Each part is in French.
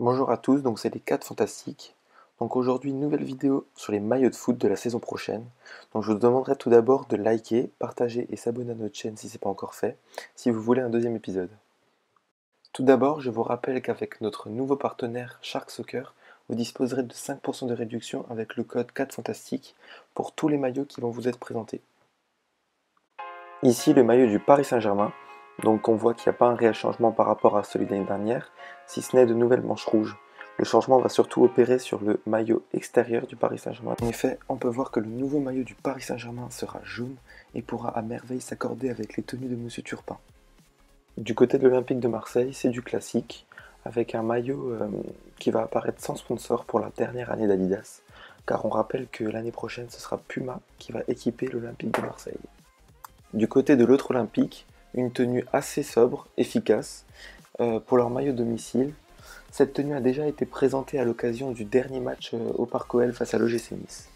Bonjour à tous, donc c'est les 4 fantastiques. Donc aujourd'hui, une nouvelle vidéo sur les maillots de foot de la saison prochaine. Donc je vous demanderai tout d'abord de liker, partager et s'abonner à notre chaîne si ce n'est pas encore fait, si vous voulez un deuxième épisode. Tout d'abord, je vous rappelle qu'avec notre nouveau partenaire Shark Soccer, vous disposerez de 5% de réduction avec le code 4 fantastiques pour tous les maillots qui vont vous être présentés. Ici, le maillot du Paris Saint-Germain. Donc on voit qu'il n'y a pas un réel changement par rapport à celui de l'année dernière, si ce n'est de nouvelles manches rouges. Le changement va surtout opérer sur le maillot extérieur du Paris Saint-Germain. En effet, on peut voir que le nouveau maillot du Paris Saint-Germain sera jaune et pourra à merveille s'accorder avec les tenues de Monsieur Turpin. Du côté de l'Olympique de Marseille, c'est du classique, avec un maillot qui va apparaître sans sponsor pour la dernière année d'Adidas, car on rappelle que l'année prochaine ce sera Puma qui va équiper l'Olympique de Marseille. Du côté de l'autre Olympique, une tenue assez sobre, efficace, pour leur maillot domicile. Cette tenue a déjà été présentée à l'occasion du dernier match au Parc OL face à l'OGC Nice.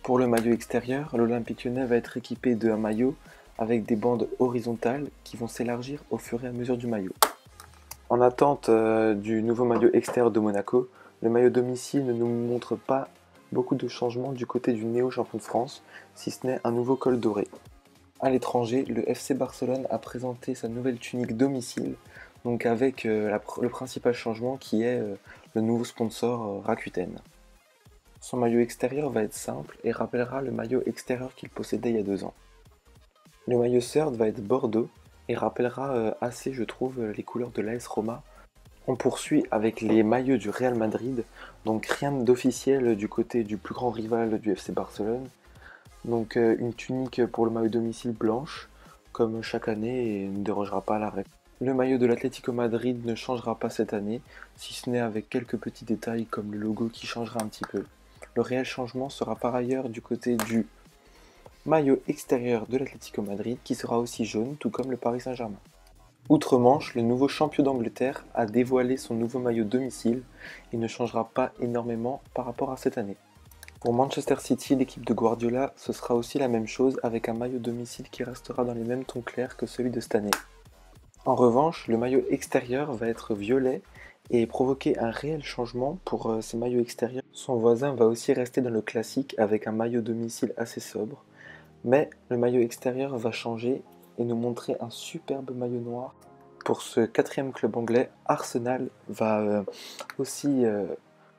Pour le maillot extérieur, l'Olympique Lyonnais va être équipé d'un maillot avec des bandes horizontales qui vont s'élargir au fur et à mesure du maillot. En attente du nouveau maillot extérieur de Monaco, le maillot domicile ne nous montre pas beaucoup de changements du côté du néo-champion de France, si ce n'est un nouveau col doré. À l'étranger, le FC Barcelone a présenté sa nouvelle tunique domicile, donc avec le principal changement qui est le nouveau sponsor Rakuten. Son maillot extérieur va être simple et rappellera le maillot extérieur qu'il possédait il y a 2 ans. Le maillot third va être bordeaux et rappellera assez, je trouve, les couleurs de l'AS Roma. On poursuit avec les maillots du Real Madrid, donc rien d'officiel du côté du plus grand rival du FC Barcelone. Donc une tunique pour le maillot domicile blanche, comme chaque année, et ne dérogera pas à la règle. Le maillot de l'Atlético Madrid ne changera pas cette année, si ce n'est avec quelques petits détails comme le logo qui changera un petit peu. Le réel changement sera par ailleurs du côté du maillot extérieur de l'Atlético Madrid, qui sera aussi jaune, tout comme le Paris Saint-Germain. Outre-Manche, le nouveau champion d'Angleterre a dévoilé son nouveau maillot domicile et ne changera pas énormément par rapport à cette année. Pour Manchester City, l'équipe de Guardiola, ce sera aussi la même chose avec un maillot domicile qui restera dans les mêmes tons clairs que celui de cette année. En revanche, le maillot extérieur va être violet et provoquer un réel changement pour ces maillots extérieurs. Son voisin va aussi rester dans le classique avec un maillot domicile assez sobre, mais le maillot extérieur va changer et nous montrer un superbe maillot noir. Pour ce 4e club anglais, Arsenal va aussi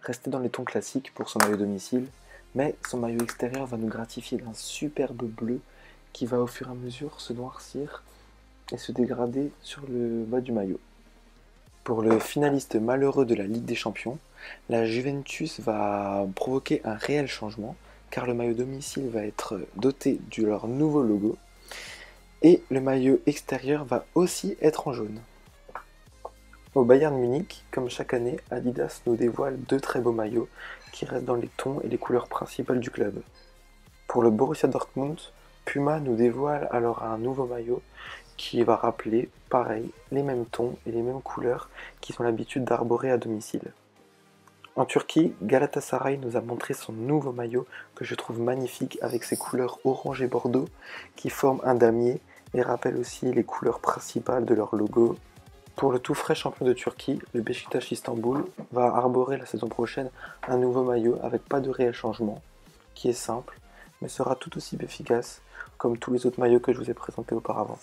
rester dans les tons classiques pour son maillot domicile, mais son maillot extérieur va nous gratifier d'un superbe bleu qui va au fur et à mesure se noircir et se dégrader sur le bas du maillot. Pour le finaliste malheureux de la Ligue des Champions, la Juventus va provoquer un réel changement car le maillot domicile va être doté de leur nouveau logo et le maillot extérieur va aussi être en jaune. Au Bayern Munich, comme chaque année, Adidas nous dévoile 2 très beaux maillots qui restent dans les tons et les couleurs principales du club. Pour le Borussia Dortmund, Puma nous dévoile alors un nouveau maillot qui va rappeler, pareil, les mêmes tons et les mêmes couleurs qu'ils ont l'habitude d'arborer à domicile. En Turquie, Galatasaray nous a montré son nouveau maillot que je trouve magnifique avec ses couleurs orange et bordeaux qui forment un damier et rappellent aussi les couleurs principales de leur logo. Pour le tout frais champion de Turquie, le Beşiktaş Istanbul va arborer la saison prochaine un nouveau maillot avec pas de réel changement, qui est simple, mais sera tout aussi efficace comme tous les autres maillots que je vous ai présentés auparavant.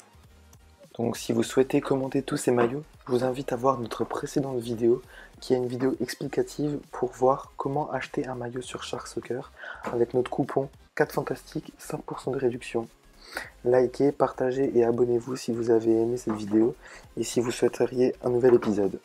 Donc si vous souhaitez commenter tous ces maillots, je vous invite à voir notre précédente vidéo, qui est une vidéo explicative pour voir comment acheter un maillot sur Shark Soccer avec notre coupon 4 Fantastiques, 5% de réduction. Likez, partagez et abonnez-vous si vous avez aimé cette vidéo et si vous souhaiteriez un nouvel épisode.